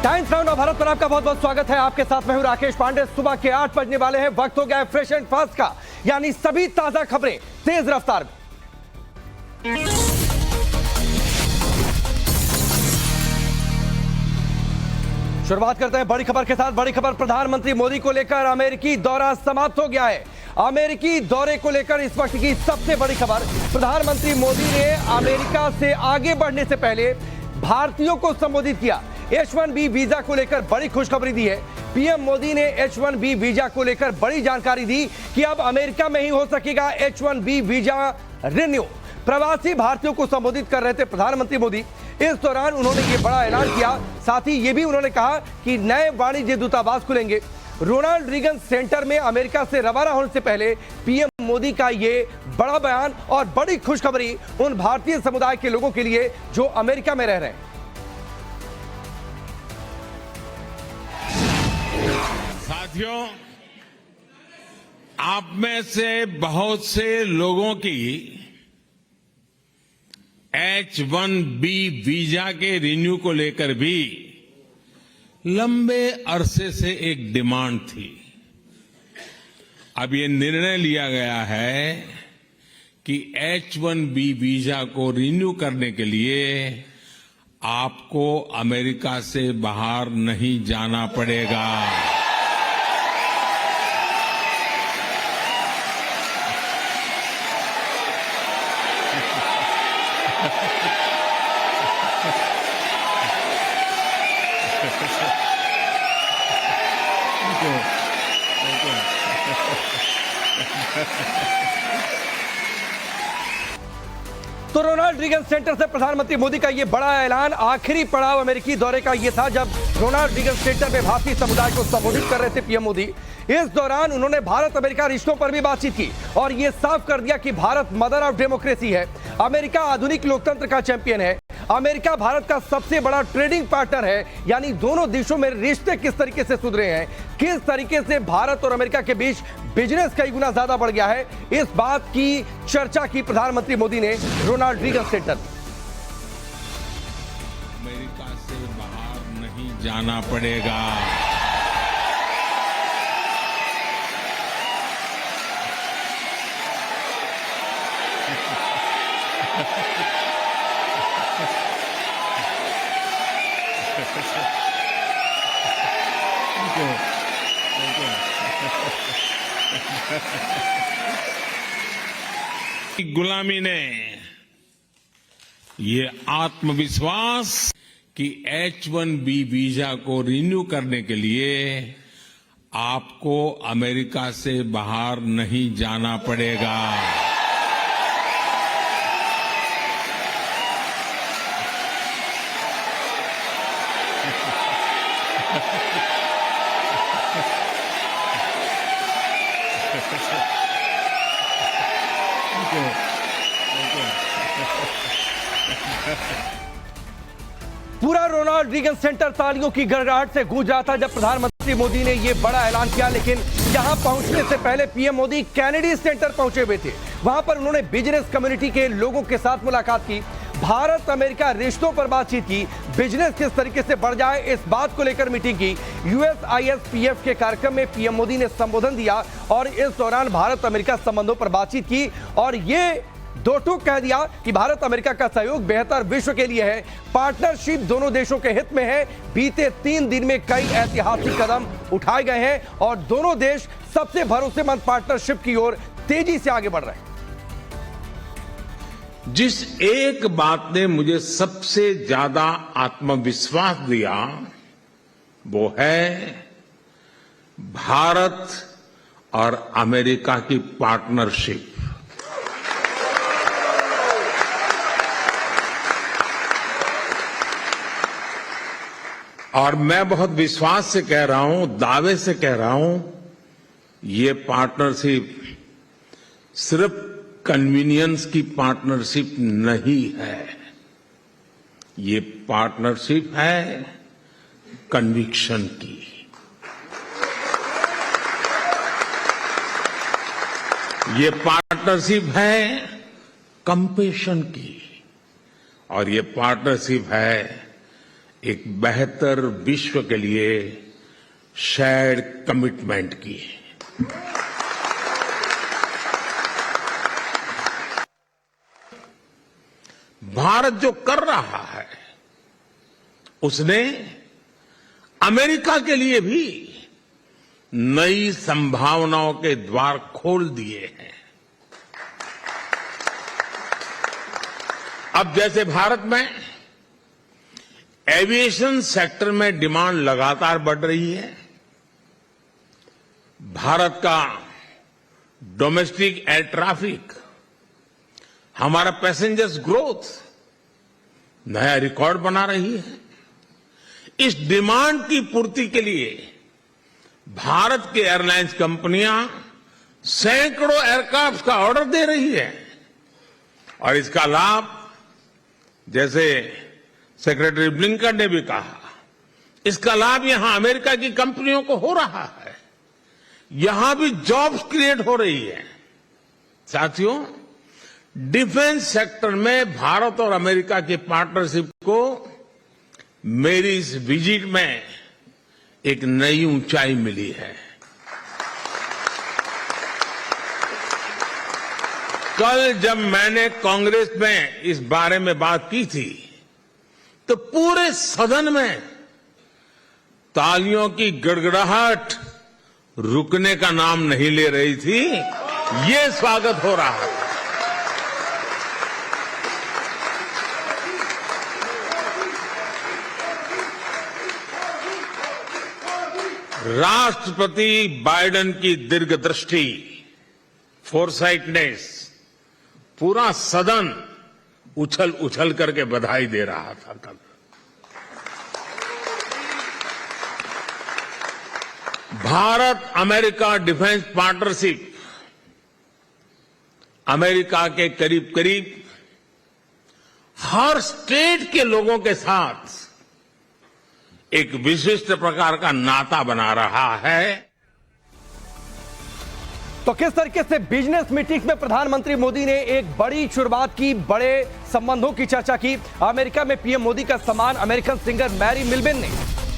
Times now नव भारत पर आपका बहुत बहुत स्वागत है। आपके साथ मैं हूं राकेश पांडे। सुबह के 8 बजने वाले हैं। वक्त हो गया है फ्रेश एंड फास्ट का, यानी सभी ताजा खबरें तेज रफ्तार में। शुरुआत करते हैं बड़ी खबर के साथ। बड़ी खबर प्रधानमंत्री मोदी को लेकर अमेरिकी दौरा समाप्त हो गया है। अमेरिकी दौरे को लेकर इस वक्त की सबसे बड़ी खबर, प्रधानमंत्री मोदी ने अमेरिका से आगे बढ़ने से पहले भारतीयों को संबोधित किया। H1B वीजा को लेकर बड़ी खुशखबरी दी है। पीएम मोदी ने H1B वीजा को लेकर बड़ी जानकारी दी कि अब अमेरिका में ही हो सकेगा H1B वीजा रिन्यू। प्रवासी भारतीयों को संबोधित कर रहे थे प्रधानमंत्री मोदी। इस दौरान उन्होंने ये बड़ा ऐलान किया। साथ ही ये भी उन्होंने कहा कि नए वाणिज्य दूतावास खुलेंगे। रोनाल्ड रीगन सेंटर में अमेरिका से रवाना होने से पहले पीएम मोदी का ये बड़ा बयान और बड़ी खुशखबरी उन भारतीय समुदाय के लोगों के लिए जो अमेरिका में रह रहे हैं। साथियों, आप में से बहुत से लोगों की H1B वीजा के रिन्यू को लेकर भी लंबे अरसे से एक डिमांड थी। अब ये निर्णय लिया गया है कि H1B वीजा को रिन्यू करने के लिए आपको अमेरिका से बाहर नहीं जाना पड़ेगा। तो रोनाल्ड रीगन सेंटर से प्रधानमंत्री मोदी का यह बड़ा ऐलान। आखिरी पड़ाव अमेरिकी दौरे का यह था जब रोनाल्ड रीगन सेंटर में भारतीय समुदाय को संबोधित कर रहे थे पीएम मोदी। इस दौरान उन्होंने भारत अमेरिका रिश्तों पर भी बातचीत की और यह साफ कर दिया कि भारत मदर ऑफ डेमोक्रेसी है। अमेरिका आधुनिक लोकतंत्र का चैंपियन है। अमेरिका भारत का सबसे बड़ा ट्रेडिंग पार्टनर है। यानी दोनों देशों में रिश्ते किस तरीके से सुधरे हैं, किस तरीके से भारत और अमेरिका के बीच बिजनेस कई गुना ज्यादा बढ़ गया है, इस बात की चर्चा की प्रधानमंत्री मोदी ने रोनाल्ड रीगन सेंटर। अमेरिका से बाहर नहीं जाना पड़ेगा। गुलामी ने ये आत्मविश्वास कि H1B वीजा को रिन्यू करने के लिए आपको अमेरिका से बाहर नहीं जाना पड़ेगा। पूरा रोनाल्ड रीगन सेंटर तालियों की गड़गड़ाहट से गूंज रहा था जब प्रधानमंत्री मोदी ने यह बड़ा ऐलान किया। लेकिन यहां पहुंचने से पहले पीएम मोदी कैनेडी सेंटर पहुंचे हुए थे। वहां पर उन्होंने बिजनेस कम्युनिटी के लोगों के साथ मुलाकात की, भारत अमेरिका रिश्तों पर बातचीत की, बिजनेस किस तरीके से बढ़ जाए इस बात को लेकर मीटिंग की। USISPF के कार्यक्रम में पीएम मोदी ने संबोधन दिया और इस दौरान भारत अमेरिका संबंधों पर बातचीत की और ये दो टूक कह दिया कि भारत अमेरिका का सहयोग बेहतर विश्व के लिए है। पार्टनरशिप दोनों देशों के हित में है। बीते 3 दिन में कई ऐतिहासिक कदम उठाए गए हैं और दोनों देश सबसे भरोसेमंद पार्टनरशिप की ओर तेजी से आगे बढ़ रहे हैं। जिस एक बात ने मुझे सबसे ज्यादा आत्मविश्वास दिया वो है भारत और अमेरिका की पार्टनरशिप। और मैं बहुत विश्वास से कह रहा हूं, दावे से कह रहा हूं, ये पार्टनरशिप सिर्फ कन्वीनियंस की पार्टनरशिप नहीं है, ये पार्टनरशिप है कन्विक्शन की। ये पार्टनरशिप है कंपैशन की और ये पार्टनरशिप है एक बेहतर विश्व के लिए शेयर्ड कमिटमेंट की। भारत जो कर रहा है उसने अमेरिका के लिए भी नई संभावनाओं के द्वार खोल दिए हैं। अब जैसे भारत में एविएशन सेक्टर में डिमांड लगातार बढ़ रही है, भारत का डोमेस्टिक एयर ट्रैफिक, हमारा पैसेंजर्स ग्रोथ नया रिकॉर्ड बना रही है। इस डिमांड की पूर्ति के लिए भारत की एयरलाइंस कंपनियां सैकड़ों एयरक्राफ्ट का ऑर्डर दे रही है और इसका लाभ, जैसे सेक्रेटरी ब्लिंकन ने भी कहा, इसका लाभ यहां अमेरिका की कंपनियों को हो रहा है। यहां भी जॉब्स क्रिएट हो रही है। साथियों, डिफेंस सेक्टर में भारत और अमेरिका की पार्टनरशिप को मेरी इस विजिट में एक नई ऊंचाई मिली है। कल जब मैंने कांग्रेस में इस बारे में बात की थी तो पूरे सदन में तालियों की गड़गड़ाहट रुकने का नाम नहीं ले रही थी। ये स्वागत हो रहा था। राष्ट्रपति बाइडेन की दीर्घदृष्टि, फोरसाइटनेस, पूरा सदन उछल उछल करके बधाई दे रहा था कल। Bharat America defence partnership America के करीब करीब हर स्टेट के लोगों के साथ एक विशिष्ट प्रकार का नाता बना रहा है। तो किस तरीके से बिजनेस मीटिंग्स में प्रधानमंत्री मोदी ने एक बड़ी शुरुआत की, बड़े संबंधों की चर्चा की। अमेरिका में पीएम मोदी का सम्मान अमेरिकन सिंगर मैरी मिलबेन ने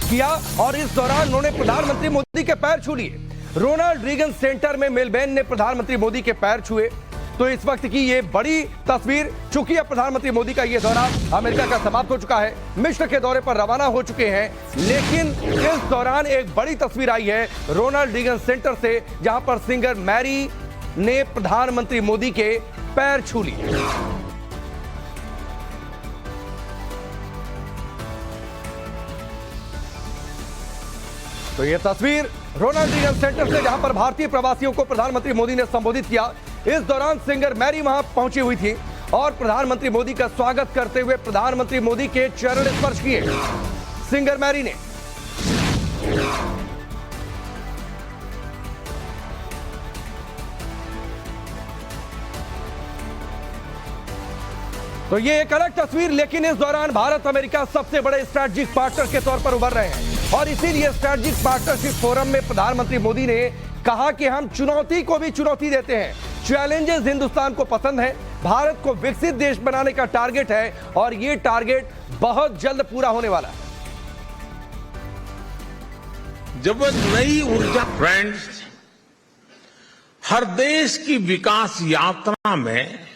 किया और इस दौरान उन्होंने प्रधानमंत्री मोदी के पैर छू लिए। रोनाल्ड रीगन सेंटर में मिलबेन ने प्रधानमंत्री मोदी के पैर छुए। तो इस वक्त की ये बड़ी तस्वीर, चूंकि अब प्रधानमंत्री मोदी का ये दौरा अमेरिका का समाप्त हो चुका है, मिस्र के दौरे पर रवाना हो चुके हैं, लेकिन इस दौरान एक बड़ी तस्वीर आई है रोनाल्ड रीगन सेंटर से, जहां पर सिंगर मैरी ने प्रधानमंत्री मोदी के पैर छू लिए। तो ये तस्वीर रोनाल्ड रीगन सेंटर से, जहां पर भारतीय प्रवासियों को प्रधानमंत्री मोदी ने संबोधित किया। इस दौरान सिंगर मैरी वहां पहुंची हुई थी और प्रधानमंत्री मोदी का स्वागत करते हुए प्रधानमंत्री मोदी के चरण स्पर्श किए सिंगर मैरी ने। तो ये एक अलग तस्वीर, लेकिन इस दौरान भारत अमेरिका सबसे बड़े स्ट्रैटेजिक पार्टनर के तौर पर उभर रहे हैं और इसीलिए स्ट्रैटेजिक पार्टनरशिप फोरम में प्रधानमंत्री मोदी ने कहा कि हम चुनौती को भी चुनौती देते हैं। चैलेंजेस हिंदुस्तान को पसंद है, भारत को विकसित देश बनाने का टारगेट है और ये टारगेट बहुत जल्द पूरा होने वाला है। जब नई ऊर्जा, फ्रेंड्स, हर देश की विकास यात्रा में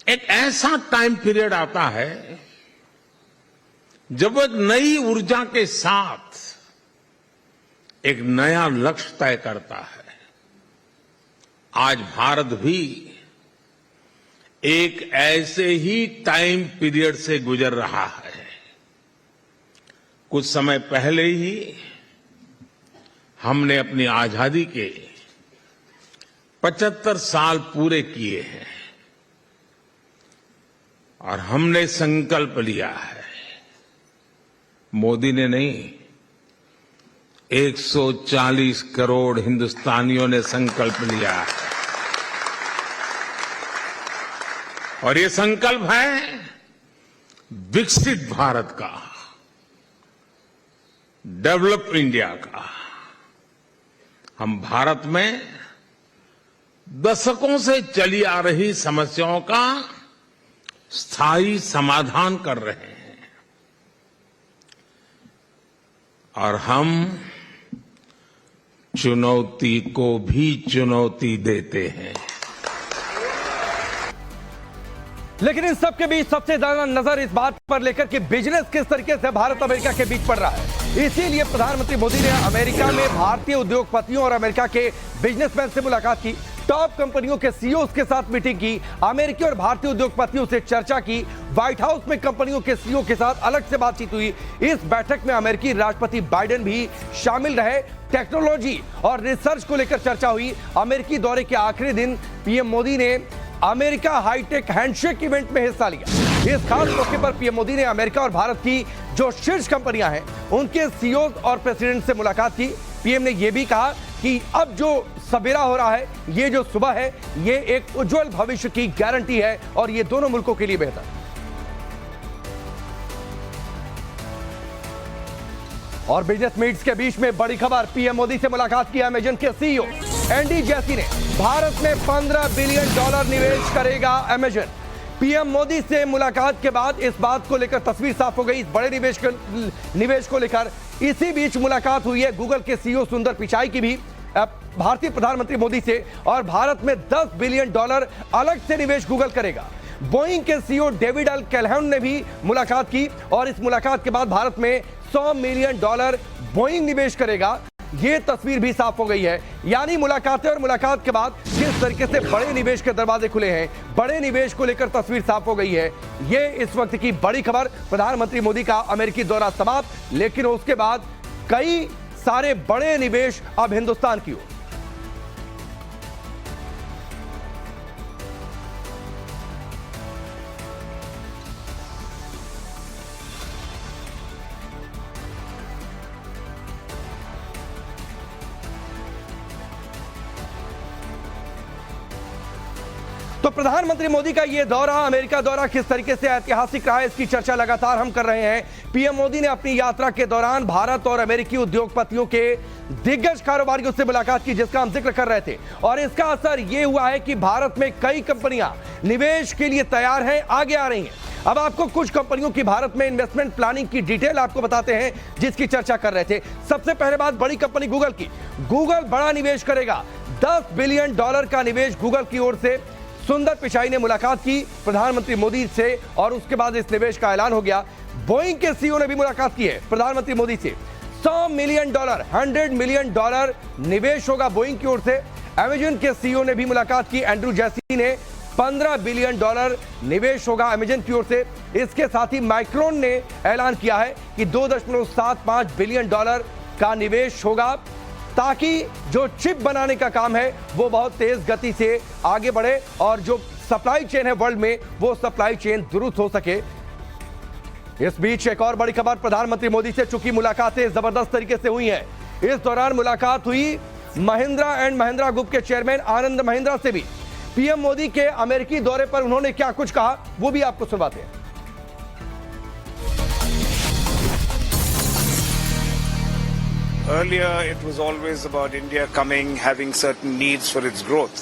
एक ऐसा टाइम पीरियड आता है जब एक नई ऊर्जा के साथ एक नया लक्ष्य तय करता है। आज भारत भी एक ऐसे ही टाइम पीरियड से गुजर रहा है। कुछ समय पहले ही हमने अपनी आजादी के 75 साल पूरे किए हैं और हमने संकल्प लिया है, मोदी ने नहीं, 140 करोड़ हिंदुस्तानियों ने संकल्प लिया है और ये संकल्प है विकसित भारत का, डेवलप इंडिया का। हम भारत में दशकों से चली आ रही समस्याओं का स्थायी समाधान कर रहे हैं। और हम चुनौती को भी चुनौती देते हैं। लेकिन इन सब के बीच सबसे ज्यादा नजर इस बात पर लेकर कि बिजनेस किस तरीके से भारत अमेरिका के बीच पड़ रहा है। इसीलिए प्रधानमंत्री मोदी ने अमेरिका में भारतीय उद्योगपतियों और अमेरिका के बिजनेसमैन से मुलाकात की, टॉप कंपनियों के सीईओज के साथ मीटिंग की, अमेरिकी और भारतीय उद्योगपतियों से चर्चा की, व्हाइट हाउस में कंपनियों के सीईओ के साथ अलग से बातचीत हुई। इस बैठक में अमेरिकी राष्ट्रपति बाइडेन भी शामिल रहे। टेक्नोलॉजी और रिसर्च को लेकर चर्चा हुई। अमेरिकी दौरे के आखिरी दिन पीएम मोदी ने अमेरिका हाईटेक हैंडशेक इवेंट में हिस्सा लिया। इस खास मौके पर पीएम मोदी ने अमेरिका और भारत की जो शीर्ष कंपनियां हैं उनके सीईओ और प्रेसिडेंट से मुलाकात की। पीएम ने यह भी कहा कि अब जो सवेरा हो रहा है, ये जो सुबह है, ये एक उज्जवल भविष्य की गारंटी है और ये दोनों मुल्कों के लिए बेहतर। और बिजनेस मीट्स के बीच में बड़ी खबर, पीएम मोदी से मुलाकात की अमेजन के सीईओ एंडी जैसी ने। भारत में $15 बिलियन निवेश करेगा अमेजन। पीएम मोदी से मुलाकात के बाद इस बात को लेकर तस्वीर साफ हो गई, इस बड़े निवेश को लेकर। इसी बीच मुलाकात हुई है गूगल के सीईओ सुंदर पिचाई की भी भारतीय प्रधानमंत्री मोदी से, और भारत में $10 बिलियन अलग से निवेश गूगल करेगा। बोइंग के सीईओ डेविड एल कैलहन ने भी मुलाकात की और इस मुलाकात के बाद भारत में $100 मिलियन बोइंग निवेश करेगा। यह तस्वीर भी साफ हो गई है। यानी मुलाकातें और मुलाकात के बाद किस तरीके से बड़े निवेश के दरवाजे खुले हैं, बड़े निवेश को लेकर तस्वीर साफ हो गई है। यह इस वक्त की बड़ी खबर। प्रधानमंत्री मोदी का अमेरिकी दौरा समाप्त, लेकिन उसके बाद कई सारे बड़े निवेश अब हिंदुस्तान की ओर। तो प्रधानमंत्री मोदी का यह दौरा, अमेरिका दौरा किस तरीके से ऐतिहासिक रहा है, इसकी चर्चा लगातार हम कर रहे हैं। पीएम मोदी ने अपनी यात्रा के दौरान भारत और अमेरिकी उद्योगपतियों के दिग्गज कारोबारियों से मुलाकात की, जिसका हम जिक्र कर रहे थे। और इसका असर यह हुआ है कि भारत में कई कंपनियां निवेश के लिए तैयार हैं, आगे आ रही हैं। अब आपको कुछ कंपनियों की भारत में इन्वेस्टमेंट प्लानिंग की डिटेल आपको बताते हैं, जिसकी चर्चा कर रहे थे। सबसे पहले बात बड़ी कंपनी गूगल की। गूगल बड़ा निवेश करेगा, $10 बिलियन का निवेश गूगल की ओर से। सुंदर पिचाई ने मुलाकात की प्रधानमंत्री मोदी से और उसके बाद इस निवेश का ऐलान हो गया। बोइंग के सीईओ ने भी मुलाकात की है प्रधानमंत्री मोदी से। $100 मिलियन $100 मिलियन निवेश होगा बोइंग की ओर से। अमेजन के सीईओ ने भी मुलाकात की एंड्रू जैसी ने। $15 बिलियन निवेश होगा अमेजन की ओर से। इसके साथ ही माइक्रोन ने ऐलान किया है कि $2.75 बिलियन का निवेश होगा, ताकि जो चिप बनाने का काम है वो बहुत तेज गति से आगे बढ़े और जो सप्लाई चेन है वर्ल्ड में, वो सप्लाई चेन दुरुस्त हो सके। इस बीच एक और बड़ी खबर, प्रधानमंत्री मोदी से चूंकि मुलाकातें जबरदस्त तरीके से हुई हैं, इस दौरान मुलाकात हुई महिंद्रा एंड महिंद्रा ग्रुप के चेयरमैन आनंद महिंद्रा से भी। पीएम मोदी के अमेरिकी दौरे पर उन्होंने क्या कुछ कहा, वो भी आपको सुनवाते हैं। Earlier, it was always about India coming, having certain needs for its growth.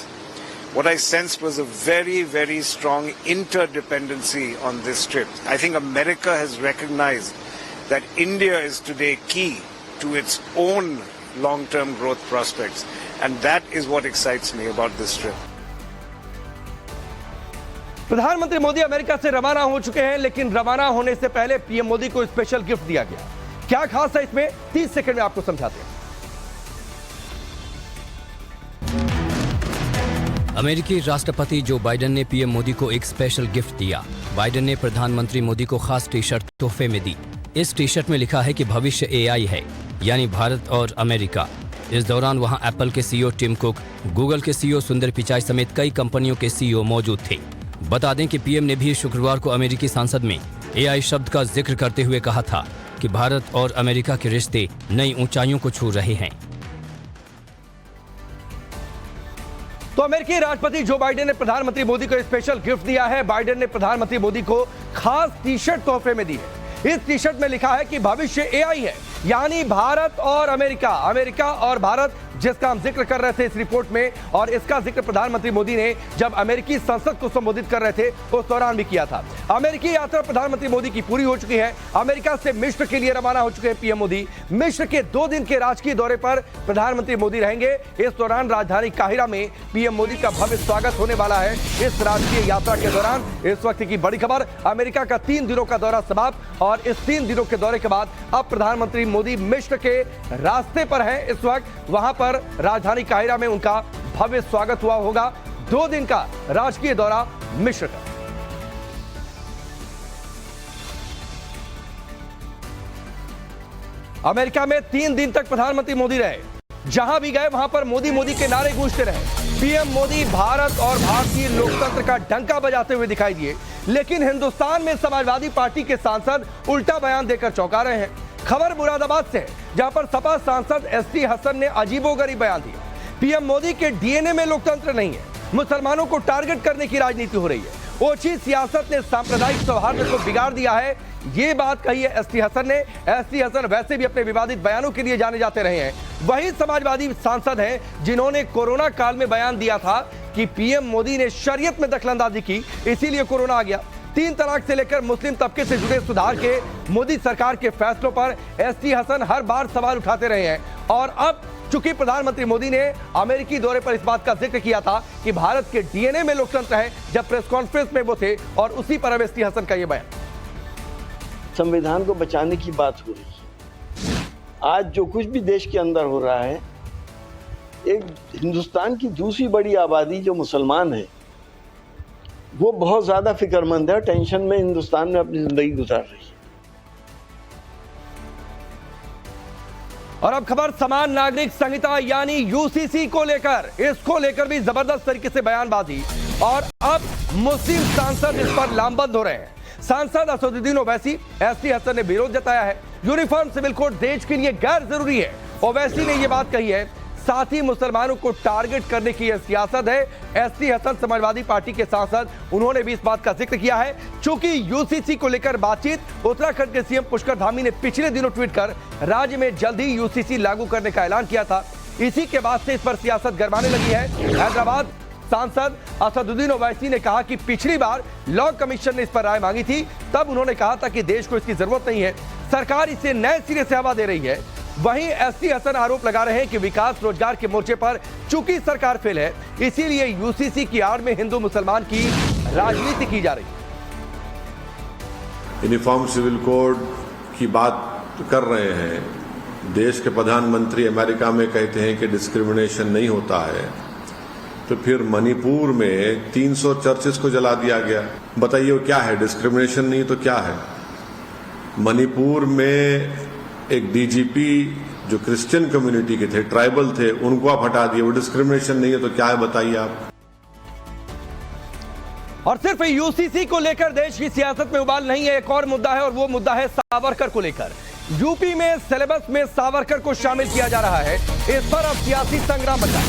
What I sensed was a very, very strong interdependency on this trip. I think America has recognized that India is today key to its own long-term growth prospects. And that is what excites me about this trip. प्रधानमंत्री Modi America से रवाना हो चुके हैं, लेकिन रवाना होने से पहले पीएम मोदी को स्पेशल गिफ्ट दिया गया। क्या खास है इसमें, 30 सेकंड में आपको समझाते हैं। अमेरिकी राष्ट्रपति जो बाइडेन ने पीएम मोदी को एक स्पेशल गिफ्ट दिया। बाइडेन ने प्रधानमंत्री मोदी को खास टी शर्ट तोहफे में दी। इस टी शर्ट में लिखा है कि भविष्य एआई है, यानी भारत और अमेरिका। इस दौरान वहां एप्पल के सीईओ टिम कुक, गूगल के सीईओ सुंदर पिचाई समेत कई कंपनियों के सीईओ मौजूद थे। बता दें कि पीएम ने भी शुक्रवार को अमेरिकी संसद में एआई शब्द का जिक्र करते हुए कहा था कि भारत और अमेरिका के रिश्ते नई ऊंचाइयों को छू रहे हैं। तो अमेरिकी राष्ट्रपति जो बाइडेन ने प्रधानमंत्री मोदी को स्पेशल गिफ्ट दिया है। बाइडेन ने प्रधानमंत्री मोदी को खास टी शर्ट तोहफे में दी है। इस टी शर्ट में लिखा है कि भविष्य एआई है, यानी भारत और अमेरिका, अमेरिका और भारत जिसका हम जिक्र कर रहे थे इस रिपोर्ट में, और इसका जिक्र प्रधानमंत्री मोदी ने जब अमेरिकी संसद को संबोधित कर रहे थे उस दौरान भी किया था। अमेरिकी यात्रा प्रधानमंत्री मोदी की पूरी हो चुकी है। अमेरिका से मिस्र के लिए रवाना हो चुके हैं पीएम मोदी। मिस्र के 2 दिन के राजकीय दौरे पर प्रधानमंत्री मोदी रहेंगे। इस दौरान राजधानी काहिरा में पीएम मोदी का भव्य स्वागत होने वाला है। इस राजकीय यात्रा के दौरान इस वक्त की बड़ी खबर, अमेरिका का 3 दिनों का दौरा समाप्त, और इस 3 दिनों के दौरे के बाद अब प्रधानमंत्री मोदी मिस्र के रास्ते पर हैं। इस वक्त वहां पर राजधानी काहिरा में उनका भव्य स्वागत हुआ होगा। 2 दिन का राजकीय दौरा मिस्र का। अमेरिका में 3 दिन तक प्रधानमंत्री मोदी रहे। जहां भी गए वहां पर मोदी मोदी के नारे गूंजते रहे। पीएम मोदी भारत और भारतीय लोकतंत्र का डंका बजाते हुए दिखाई दिए। लेकिन हिंदुस्तान में समाजवादी पार्टी के सांसद उल्टा बयान देकर चौंका रहे हैं। खबर मुरादाबाद से है, जहां पर सपा सांसद एसटी हसन ने अजीबोगरीब बयान दिया। पीएम मोदी के डीएनए में लोकतंत्र नहीं है, मुसलमानों को टारगेट करने की राजनीति हो रही है। ओछी सियासत ने सांप्रदायिक सौहार्द को बिगाड़ दिया है, ये बात कही है एसटी हसन ने। एसटी हसन वैसे भी अपने विवादित बयानों के लिए जाने जाते रहे हैं। वही समाजवादी सांसद हैं जिन्होंने कोरोना काल में बयान दिया था कि पीएम मोदी ने शरीयत में दखलंदाजी की, इसीलिए कोरोना आ गया। 3 तलाक से लेकर मुस्लिम तबके से जुड़े सुधार के मोदी सरकार के फैसलों पर एसटी हसन हर बार सवाल उठाते रहे हैं। और अब चूंकि प्रधानमंत्री मोदी ने अमेरिकी दौरे पर इस बात का जिक्र किया था कि भारत के डीएनए में लोकतंत्र है, जब प्रेस कॉन्फ्रेंस में वो थे, और उसी पर अब एसटी हसन का यह बयान। संविधान को बचाने की बात हो रही है। आज जो कुछ भी देश के अंदर हो रहा है, एक हिंदुस्तान की दूसरी बड़ी आबादी जो मुसलमान है वो बहुत ज्यादा फिक्रमंद है, टेंशन में हिंदुस्तान में अपनी जिंदगी गुजार रही है। और अब खबर समान नागरिक संहिता यानी यूसीसी को लेकर। इसको लेकर भी जबरदस्त तरीके से बयानबाजी, और अब मुस्लिम सांसद इस पर लामबंद हो रहे हैं। सांसद असदुद्दीन ओवैसी, एसटी हसन ने विरोध जताया है। यूनिफॉर्म सिविल कोड देश के लिए गैर जरूरी है, ओवैसी ने यह बात कही है। साथ ही मुसलमानों को टारगेट करने की यह सियासत है। एसटी हसन समाजवादी पार्टी के सांसद, उन्होंने भी इस बात का जिक्र किया है। चूंकि यूसीसी को लेकर बातचीत, उत्तराखंड के सीएम पुष्कर धामी ने पिछले दिनों ट्वीट कर राज्य में जल्द ही यूसीसी लागू करने का ऐलान किया था। इसी के बाद से इस पर सियासत गरमाने लगी है। हैदराबाद सांसद असदुद्दीन ओवैसी ने कहा कि पिछली बार लॉ कमीशन ने इस पर राय मांगी थी, तब उन्होंने कहा था कि देश को इसकी जरूरत नहीं है, सरकार इसे नए सिरे से हवा दे रही है। वहीं एसटी हसन आरोप लगा रहे हैं कि विकास रोजगार के मोर्चे पर चूंकि सरकार फेल है, इसीलिए यूसीसी की आड़ में हिंदू मुसलमान की राजनीति की जा रही है। यूनिफॉर्म सिविल कोड की बात कर रहे हैं। देश के प्रधानमंत्री अमेरिका में कहते हैं कि डिस्क्रिमिनेशन नहीं होता है, तो फिर मणिपुर में 300 चर्चेस को जला दिया गया। बताइए वो क्या है? डिस्क्रिमिनेशन नहीं तो क्या है? मणिपुर में एक डीजीपी जो क्रिश्चियन कम्युनिटी के थे, ट्राइबल थे, उनको आप हटा दिए, वो डिस्क्रिमिनेशन नहीं है तो क्या है? बताइए आप। और सिर्फ यूसीसी को लेकर देश की सियासत में उबाल नहीं है, एक और मुद्दा है, और वो मुद्दा है सावरकर को लेकर। यूपी में सिलेबस में सावरकर को शामिल किया जा रहा है। इस पर अब सियासी संग्राम बचा है।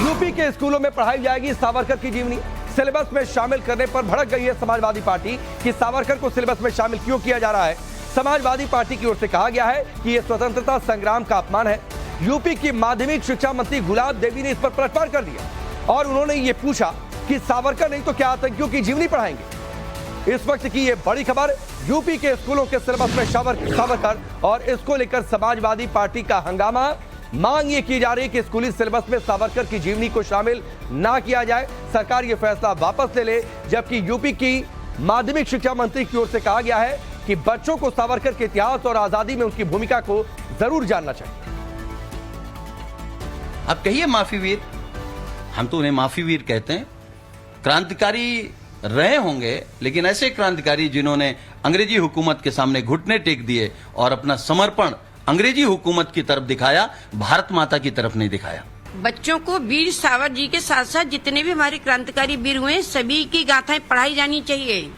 यूपी के स्कूलों में पढ़ाई जाएगी सावरकर की जीवनी। सिलेबस में शामिल करने पर भड़क गई है समाजवादी पार्टी कि सावरकर को सिलेबस में शामिल क्यों किया जा रहा है। समाजवादी पार्टी की ओर से कहा गया है कि यह स्वतंत्रता संग्राम का अपमान है। यूपी की माध्यमिक शिक्षा मंत्री गुलाब देवी ने इस पर पलटवार कर दिया, और उन्होंने ये पूछा कि सावरकर नहीं तो क्या आतंकियों की जीवनी पढ़ाएंगे। इस वक्त की ये बड़ी खबर, यूपी के स्कूलों के सिलेबस में सावरकर, और इसको लेकर समाजवादी पार्टी का हंगामा। मांग ये की जा रही है कि स्कूली सिलेबस में सावरकर की जीवनी को शामिल ना किया जाए, सरकार ये फैसला वापस ले ले। जबकि यूपी की माध्यमिक शिक्षा मंत्री की ओर से कहा गया है कि बच्चों को सावरकर के इतिहास और आजादी में उनकी भूमिका को जरूर जानना चाहिए। आप कहिए माफी वीर, हम तो उन्हें माफी वीर कहते हैं। क्रांतिकारी रहे होंगे, लेकिन ऐसे क्रांतिकारी जिन्होंने अंग्रेजी हुकूमत के सामने घुटने टेक दिए और अपना समर्पण अंग्रेजी हुकूमत की तरफ दिखाया, भारत माता की तरफ नहीं दिखाया। बच्चों को वीर सावर जी के साथ साथ जितने भी हमारे क्रांतिकारी वीर हुए, सभी की गाथाएं पढ़ाई जानी चाहिए।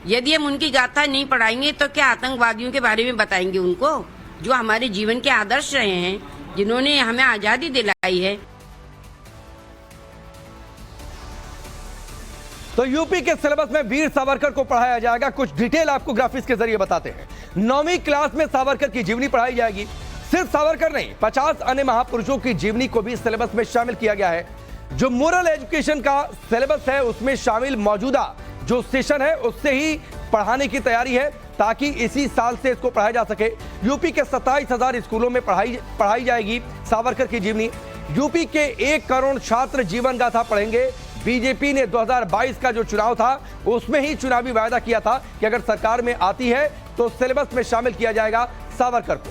यदि हम उनकी गाथा नहीं पढ़ाएंगे तो क्या आतंकवादियों के बारे में बताएंगे उनको, जो हमारे जीवन के आदर्श रहे हैं, जिन्होंने हमें आजादी दिलाई है। तो यूपी के सिलेबस में वीर सावरकर को पढ़ाया जाएगा। कुछ डिटेल आपको ग्राफिक्स के जरिए बताते हैं। 9वीं क्लास में सावरकर की जीवनी पढ़ाई जाएगी। सिर्फ सावरकर नहीं, 50 अन्य महापुरुषों की जीवनी को भी सिलेबस में शामिल किया गया है। जो मोरल एजुकेशन का सिलेबस है उसमें शामिल मौजूदा जो सेशन है उससे ही पढ़ाने की तैयारी है, ताकि इसी साल से इसको पढ़ाया जा सके। यूपी के 27,000 स्कूलों में पढ़ाई जाएगी सावरकर की जीवनी। यूपी के 1 करोड़ छात्र जीवन गाथा पढ़ेंगे। बीजेपी ने 2022 का जो चुनाव था उसमें ही चुनावी वायदा किया था कि अगर सरकार में आती है तो सिलेबस में शामिल किया जाएगा सावरकर को।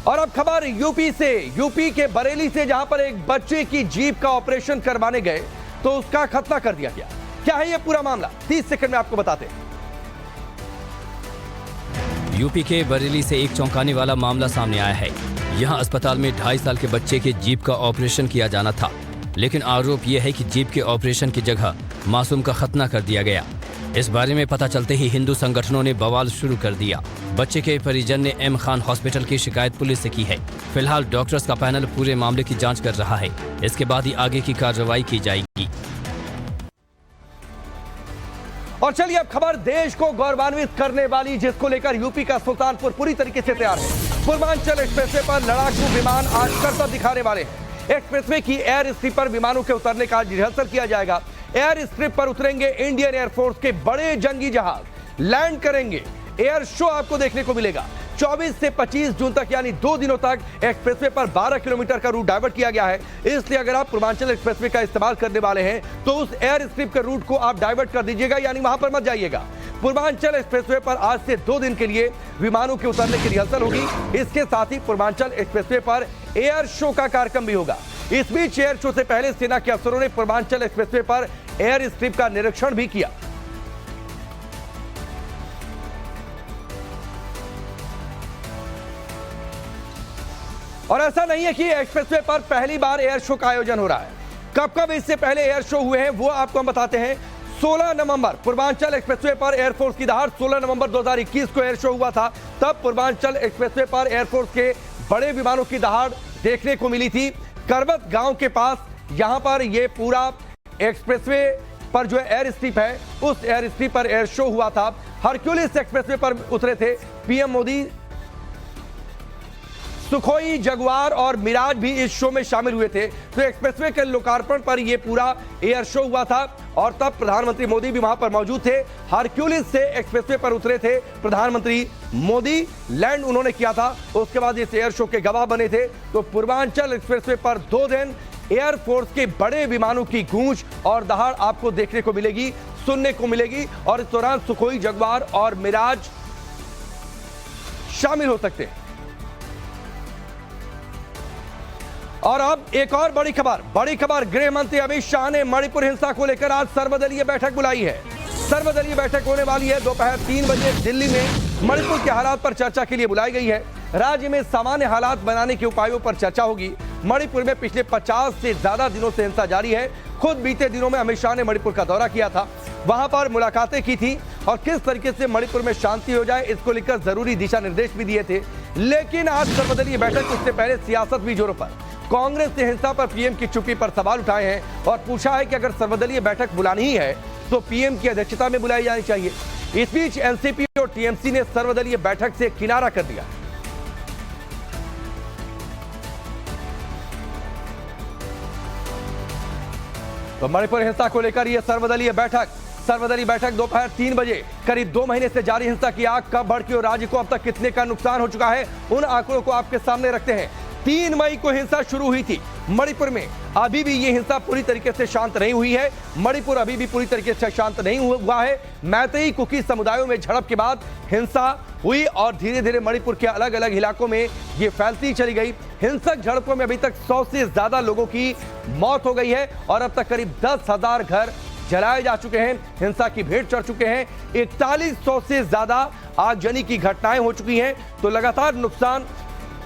और अब खबर यूपी से, यूपी के बरेली से, जहां पर एक बच्चे की जीप का ऑपरेशन करवाने गए तो उसका खतना कर दिया गया। क्या है यह पूरा मामला, 30 सेकंड में आपको बताते हैं। यूपी के बरेली से एक चौंकाने वाला मामला सामने आया है। यहां अस्पताल में 2.5 साल के बच्चे के जीप का ऑपरेशन किया जाना था, लेकिन आरोप यह है कि जीप के ऑपरेशन की जगह मासूम का खतना कर दिया गया। इस बारे में पता चलते ही हिंदू संगठनों ने बवाल शुरू कर दिया। बच्चे के परिजन ने एम खान हॉस्पिटल की शिकायत पुलिस से की है। फिलहाल डॉक्टर्स का पैनल पूरे मामले की जांच कर रहा है। इसके बाद ही आगे की कार्रवाई की जाएगी। और चलिए अब खबर देश को गौरवान्वित करने वाली, जिसको लेकर यूपी का सुल्तानपुर पूरी तरीके से तैयार है। पूर्वांचल एक्सप्रेसवे पर लड़ाकू विमान आज करतब दिखाने वाले हैं। एक्सप्रेसवे की एयर स्ट्रिप पर विमानों के उतरने का रिहर्सल किया जाएगा। एयर स्ट्रिप पर उतरेंगे इंडियन एयरफोर्स के बड़े जंगी जहाज, लैंड करेंगे। एयर शो आपको देखने को मिलेगा। 24 से 25 जून तक यानी 2 दिनों तक एक्सप्रेसवे पर 12 किलोमीटर का रूट डाइवर्ट किया गया है। इसलिए अगर आप पूर्वांचल एक्सप्रेसवे का इस्तेमाल करने वाले हैं तो उस एयर स्ट्रिप के रूट को आप डाइवर्ट कर दीजिएगा, यानी वहां पर मत जाइएगा। पूर्वांचल एक्सप्रेसवे पर आज से 2 दिन के लिए विमानों के उतरने की रिहर्सल होगी। इसके साथ ही पूर्वांचल एक्सप्रेसवे पर एयर शो का कार्यक्रम भी होगा। इस बीच एयर शो से पहले सेना के अफसरों ने पूर्वांचल एक्सप्रेसवे पर एयर स्ट्रिप का निरीक्षण भी किया। और ऐसा नहीं है कि एक्सप्रेसवे पर पहली बार एयर शो का आयोजन हो रहा है। कब कब इससे पहले एयर शो हुए हैं वो आपको हम बताते हैं। 16 नवंबर पूर्वांचल एक्सप्रेसवे पर एयरफोर्स की दहाड़। 16 नवंबर 2021 को एयर शो हुआ था। तब पूर्वांचल एक्सप्रेसवे पर एयरफोर्स के बड़े विमानों की दहाड़ देखने को मिली थी। करवत गांव के पास यहां पर यह पूरा एक्सप्रेसवे पर जो एयर स्ट्रिप है उस एयर स्ट्रिप पर एयर शो हुआ था। हरक्यूलिस एक्सप्रेसवे पर उतरे थे पीएम मोदी। सुखोई, जगुआर और मिराज भी इस शो में शामिल हुए थे। तो एक्सप्रेसवे के लोकार्पण पर यह पूरा एयर शो हुआ था और तब प्रधानमंत्री मोदी भी वहां पर मौजूद थे। हरक्यूलिस से एक्सप्रेसवे पर उतरे थे प्रधानमंत्री मोदी, लैंड उन्होंने किया था। उसके बाद इस एयर शो के गवाह बने थे। तो पूर्वांचल एक्सप्रेसवे पर 2 दिन एयरफोर्स के बड़े विमानों की गूंज और दहाड़ आपको देखने को मिलेगी, सुनने को मिलेगी। और इस दौरान सुखोई, जगुआर और मिराज शामिल हो सकते हैं। और अब एक और बड़ी खबर, गृह मंत्री अमित शाह ने मणिपुर हिंसा को लेकर आज सर्वदलीय बैठक बुलाई है। सर्वदलीय बैठक होने वाली है दोपहर 3 बजे दिल्ली में। मणिपुर के हालात पर चर्चा के लिए बुलाई गई है। राज्य में सामान्य हालात बनाने के उपायों पर चर्चा होगी। मणिपुर में पिछले 50 से ज्यादा दिनों से हिंसा जारी है। खुद बीते दिनों में अमित शाह ने मणिपुर का दौरा किया था, वहां पर मुलाकातें की थी और किस तरीके से मणिपुर में शांति हो जाए इसको लेकर जरूरी दिशा निर्देश भी दिए थे। लेकिन आज सर्वदलीय बैठक, उससे पहले सियासत भी जोरों पर। कांग्रेस ने हिंसा पर पीएम की चुप्पी पर सवाल उठाए हैं और पूछा है कि अगर सर्वदलीय बैठक बुलानी ही है तो पीएम की अध्यक्षता में बुलाई जानी चाहिए। इस बीच एनसीपी और टीएमसी ने सर्वदलीय बैठक से किनारा कर दिया। तो मणिपुर हिंसा को लेकर यह सर्वदलीय बैठक दोपहर 3 बजे। करीब 2 महीने से जारी हिंसा की आग कब भड़की और राज्य को अब तक कितने का नुकसान हो चुका है, उन आंकड़ों को आपके सामने रखते हैं। 3 मई को हिंसा शुरू हुई थी मणिपुर में। अभी भी ये हिंसा पूरी तरीके से शांत नहीं हुई है। मणिपुर अभी भी पूरी तरीके से शांत नहीं हुआ है। मैतेई कुकी समुदायों में झड़प के बाद हिंसा हुई और धीरे धीरे मणिपुर के अलग अलग इलाकों में ये फैलती चली गई। हिंसक झड़पों में अभी तक 100 से ज्यादा लोगों की मौत हो गई है और अब तक करीब 10,000 घर जलाए जा चुके हैं। हिंसा की भेंट चढ़ चुके हैं। 4100 से ज्यादा आगजनी की घटनाएं हो चुकी हैं। तो लगातार नुकसान,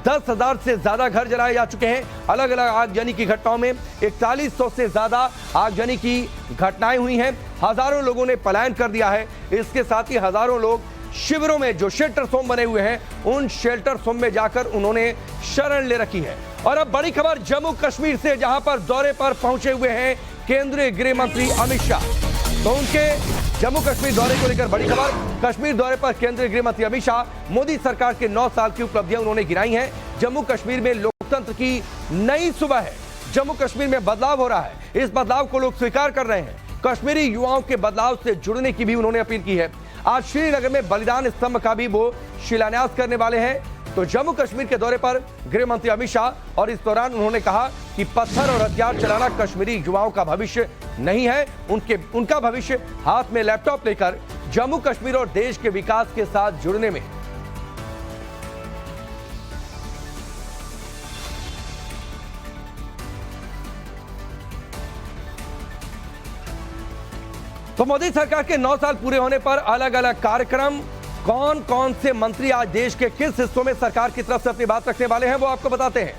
10,000 से ज्यादा घर जलाए जा चुके हैं। अलग अलग आगजनी की घटनाओं में 4100 से ज्यादा आगजनी की घटनाएं हुई हैं। हजारों लोगों ने पलायन कर दिया है। इसके साथ ही हजारों लोग शिविरों में, जो शेल्टर होम बने हुए हैं, उन शेल्टर होम में जाकर उन्होंने शरण ले रखी है। और अब बड़ी खबर जम्मू कश्मीर से, जहां पर दौरे पर पहुंचे हुए हैं केंद्रीय गृह मंत्री अमित शाह। तो उनके जम्मू कश्मीर दौरे को लेकर बड़ी खबर। कश्मीर दौरे पर केंद्रीय गृह मंत्री अमित शाह। मोदी सरकार के 9 साल की उपलब्धियां उन्होंने गिनाई हैं। जम्मू कश्मीर में लोकतंत्र की नई सुबह है। जम्मू कश्मीर में बदलाव हो रहा है। इस बदलाव को लोग स्वीकार कर रहे हैं। कश्मीरी युवाओं के बदलाव से जुड़ने की भी उन्होंने अपील की है। आज श्रीनगर में बलिदान स्तंभ का भी वो शिलान्यास करने वाले हैं। तो जम्मू कश्मीर के दौरे पर गृह मंत्री अमित शाह, और इस दौरान उन्होंने कहा कि पत्थर और हथियार चलाना कश्मीरी युवाओं का भविष्य नहीं है। उनका भविष्य हाथ में लैपटॉप लेकर जम्मू कश्मीर और देश के विकास के साथ जुड़ने में। तो मोदी सरकार के 9 साल पूरे होने पर अलग अलग कार्यक्रम, कौन कौन से मंत्री आज देश के किस हिस्सों में सरकार की तरफ से अपनी बात रखने वाले हैं, वो आपको बताते हैं।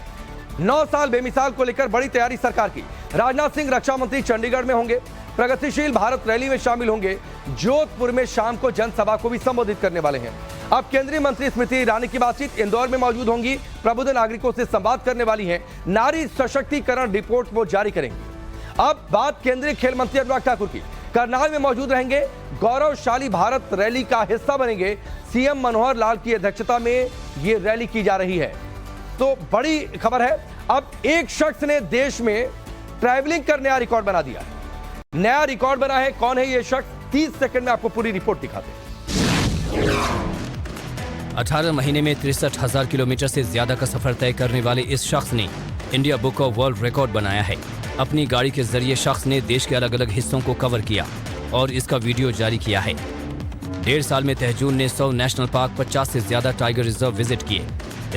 9 साल बेमिसाल को लेकर बड़ी तैयारी सरकार की। राजनाथ सिंह रक्षा मंत्री चंडीगढ़ में होंगे। प्रगतिशील भारत रैली में शामिल होंगे। जोधपुर में शाम को जनसभा को भी संबोधित करने वाले हैं। अब केंद्रीय मंत्री स्मृति ईरानी की बातचीत इंदौर में मौजूद होंगी। प्रबुद्ध नागरिकों से संवाद करने वाली हैं। नारी सशक्तिकरण रिपोर्ट वो जारी करेंगे। अब बात केंद्रीय खेल मंत्री अनुराग ठाकुर की। करनाल में मौजूद रहेंगे। गौरवशाली भारत रैली का हिस्सा बनेंगे। सीएम मनोहर लाल की अध्यक्षता में ये रैली की जा रही है। तो बड़ी खबर है, अब एक शख्स ने देश में ट्रैवलिंग कर नया रिकॉर्ड बना दिया है। नया रिकॉर्ड बना है। कौन है ये शख्स? 30 सेकंड में आपको पूरी रिपोर्ट दिखाते हैं। 18 महीने में 63,000 किलोमीटर से ज्यादा का सफर तय करने वाले इस शख्स ने India book of world record बनाया है। अपनी गाड़ी के जरिए शख्स ने देश के अलग अलग हिस्सों को कवर किया और इसका वीडियो जारी किया है। 1.5 साल में तहजून ने 100 नेशनल पार्क, 50 से ज्यादा टाइगर रिजर्व विजिट किए।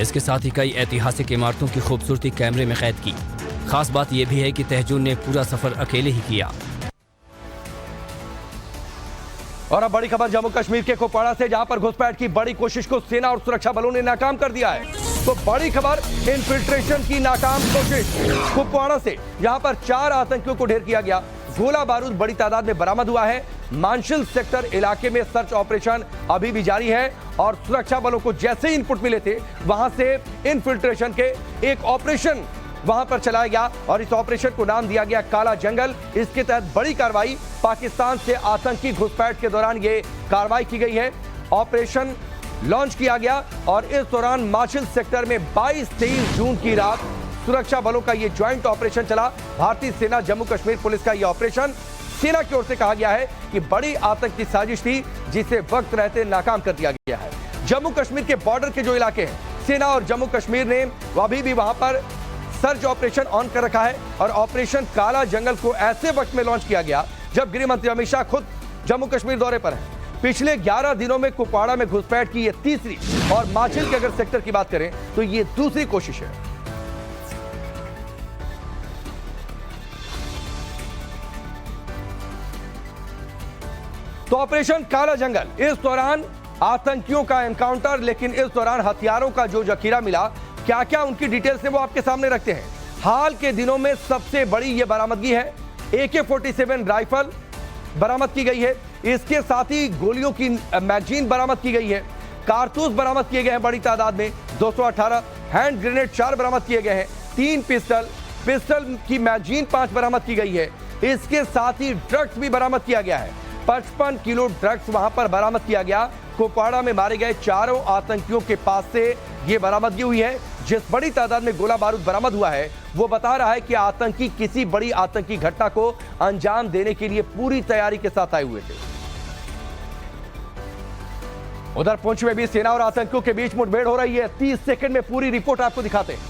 इसके साथ ही कई ऐतिहासिक इमारतों की खूबसूरती कैमरे में कैद की। खास बात यह भी है कि तहजून ने पूरा सफर अकेले ही किया। और अब बड़ी खबर जम्मू कश्मीर के कुपवाड़ा से, जहां पर घुसपैठ की बड़ी कोशिश को सेना और सुरक्षा बलों ने नाकाम कर दिया है। तो बड़ी खबर, इन्फिल्ट्रेशन की नाकाम कोशिश कुपवाड़ा से, जहां पर 4 आतंकियों को ढेर किया गया। गोला बारूद बड़ी तादाद में बरामद हुआ है। मानशिल सेक्टर इलाके में सर्च ऑपरेशन अभी भी जारी है और सुरक्षा बलों को जैसे ही इनपुट मिले थे, वहां से इन्फिल्ट्रेशन के एक ऑपरेशन वहां पर चलाया गया और इस ऑपरेशन को नाम दिया गया काला जंगल। इसके तहत बड़ी कार्रवाई, पाकिस्तान से आतंकी घुसपैठ के दौरान ये कार्रवाई की गई है। ऑपरेशन लॉन्च किया गया और इस दौरान माचिल सेक्टर में 22-23 जून की रात सुरक्षा बलों का ये ज्वाइंट ऑपरेशन चला। भारतीय सेना, जम्मू कश्मीर पुलिस का ये ऑपरेशन सेना की ओर से कहा गया है कि बड़ी आतंकी साजिश थी, जिसे वक्त रहते नाकाम कर दिया गया है। जम्मू कश्मीर के बॉर्डर के जो इलाके हैं, सेना और जम्मू कश्मीर ने अभी भी वहां पर सर्च ऑपरेशन ऑन कर रखा है और ऑपरेशन काला जंगल को ऐसे वक्त में लॉन्च किया गया जब गृह मंत्री अमित शाह खुद जम्मू कश्मीर दौरे पर हैं। पिछले 11 दिनों में कुपवाड़ा में घुसपैठ की ये तीसरी और माचिल के अगर सेक्टर की बात करें तो ये दूसरी कोशिश है। तो ऑपरेशन काला जंगल, इस दौरान आतंकियों का एनकाउंटर, लेकिन इस दौरान हथियारों का जो जखीरा मिला, क्या क्या उनकी डिटेल्स है वो आपके सामने रखते हैं। हाल के दिनों में सबसे बड़ी ये बरामदगी है। AK-47 राइफल बरामद की गई है। इसके साथ ही गोलियों की मैगजीन बरामद की गई है। कारतूस बरामद किए गए हैं बड़ी तादाद में 218। हैंड ग्रेनेड 4 बरामद किए गए हैं। 3 पिस्टल की मैगजीन 5 बरामद की गई है। इसके साथ ही ड्रग्स भी बरामद किया गया है। 55 किलो ड्रग्स वहां पर बरामद किया गया। कुपवाड़ा में मारे गए 4 आतंकियों के पास से यह बरामदगी हुई है। जिस बड़ी तादाद में गोला बारूद बरामद हुआ है, वो बता रहा है कि आतंकी किसी बड़ी आतंकी घटना को अंजाम देने के लिए पूरी तैयारी के साथ आए हुए थे। उधर पुंछ में भी सेना और आतंकियों के बीच मुठभेड़ हो रही है। 30 सेकंड में पूरी रिपोर्ट आपको दिखाते हैं।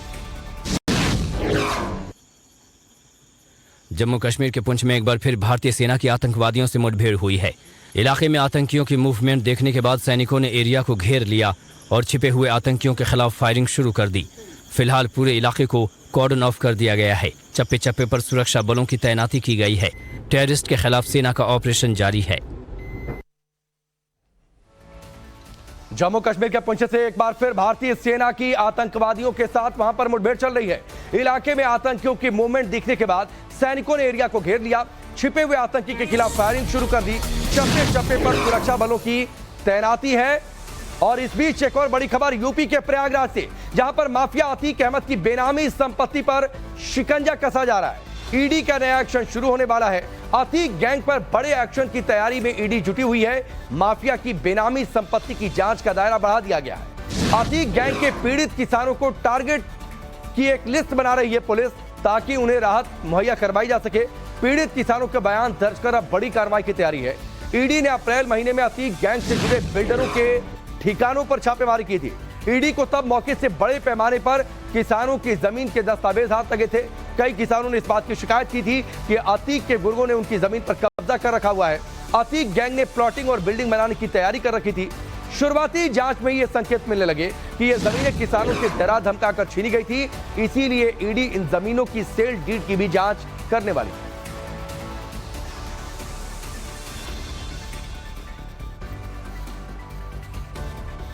जम्मू कश्मीर के पुंछ में एक बार फिर भारतीय सेना की आतंकवादियों से मुठभेड़ हुई है। इलाके में आतंकियों की मूवमेंट देखने के बाद सैनिकों ने एरिया को घेर लिया और छिपे हुए आतंकियों के खिलाफ फायरिंग शुरू कर दी। फिलहाल पूरे इलाके को कॉर्डन ऑफ कर दिया गया है। चप्पे चप्पे पर सुरक्षा बलों की तैनाती की गई है। टेररिस्ट के खिलाफ सेना का ऑपरेशन जारी है। जम्मू कश्मीर के पुंछ से एक बार फिर भारतीय सेना की आतंकवादियों के साथ वहां पर मुठभेड़ चल रही है। इलाके में आतंकियों की मूवमेंट दिखने के बाद सैनिकों ने एरिया को घेर लिया। छिपे हुए आतंकी के खिलाफ फायरिंग शुरू कर दी। चप्पे चप्पे पर सुरक्षा बलों की तैनाती है। और इस बीच एक और बड़ी खबर यूपी के प्रयागराज से, जहां पर माफिया अतीक अहमद की बेनामी संपत्ति पर शिकंजा कसा जा रहा है। ईडी का नया एक्शन शुरू होने वाला है। अतीक गैंग पर बड़े एक्शन की तैयारी में ईडी जुटी हुई है। माफिया की बेनामी संपत्ति की जांच का दायरा बढ़ा दिया गया है। अतीक गैंग के पीड़ित किसानों को टारगेट की एक लिस्ट बना रही है पुलिस, ताकि उन्हें राहत मुहैया करवाई जा सके। पीड़ित किसानों के बयान दर्ज कर अब बड़ी कार्रवाई की तैयारी है। ईडी ने अप्रैल महीने में अतीक गैंग से जुड़े बिल्डरों के ठिकानों पर छापेमारी की थी। ईडी को तब मौके से बड़े पैमाने पर किसानों की जमीन के दस्तावेज हाथ लगे थे। कई किसानों ने इस बात की शिकायत की थी कि अतीक के गुर्गों ने उनकी जमीन पर कब्जा कर रखा हुआ है। अतीक गैंग ने प्लॉटिंग और बिल्डिंग बनाने की तैयारी कर रखी थी। शुरुआती जांच में ये संकेत मिलने लगे कि ये जमीनें किसानों से डरा धमका कर छीनी गई थी, इसीलिए ईडी इन जमीनों की सेल डीड की भी जांच करने वाली है।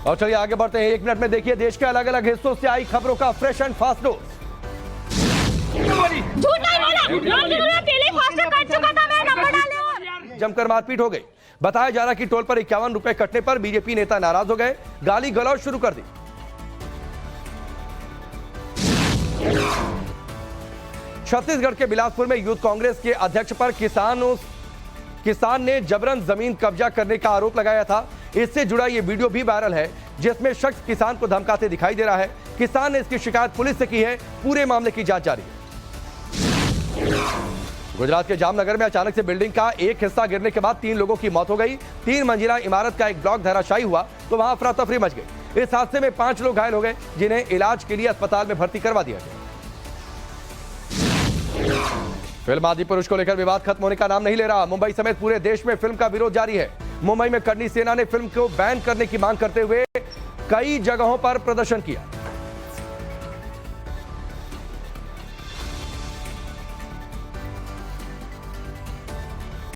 और चलिए आगे बढ़ते हैं। 1 मिनट में देखिए देश के अलग अलग हिस्सों से आई खबरों का फ्रेश एंड फास्ट डोज। झूठ नहीं बोला, पहले फास्ट कर चुका था, मैं नंबर डाले। जमकर मारपीट हो गई। बताया जा रहा कि टोल पर 51 रुपए कटने पर बीजेपी नेता नाराज हो गए, गाली गलौज शुरू कर दी। छत्तीसगढ़ के बिलासपुर में यूथ कांग्रेस के अध्यक्ष पर किसान ने जबरन जमीन कब्जा करने का आरोप लगाया था। इससे जुड़ा यह वीडियो भी वायरल है, जिसमें शख्स किसान को धमकाते दिखाई दे रहा है। किसान ने इसकी शिकायत पुलिस से की है। पूरे मामले की जांच जारी है। गुजरात के जामनगर में अचानक से बिल्डिंग का एक हिस्सा गिरने के बाद 3 लोगों की मौत हो गई। 3 मंजिला इमारत का एक ब्लॉक धराशायी हुआ तो वहां अफरा तफरी मच गई। इस हादसे में 5 लोग घायल हो गए, जिन्हें इलाज के लिए अस्पताल में भर्ती करवा दिया गया। फिल्म आदिपुरुष को लेकर विवाद खत्म होने का नाम नहीं ले रहा। मुंबई समेत पूरे देश में फिल्म का विरोध जारी है। मुंबई में करनी सेना ने फिल्म को बैन करने की मांग करते हुए कई जगहों पर प्रदर्शन किया।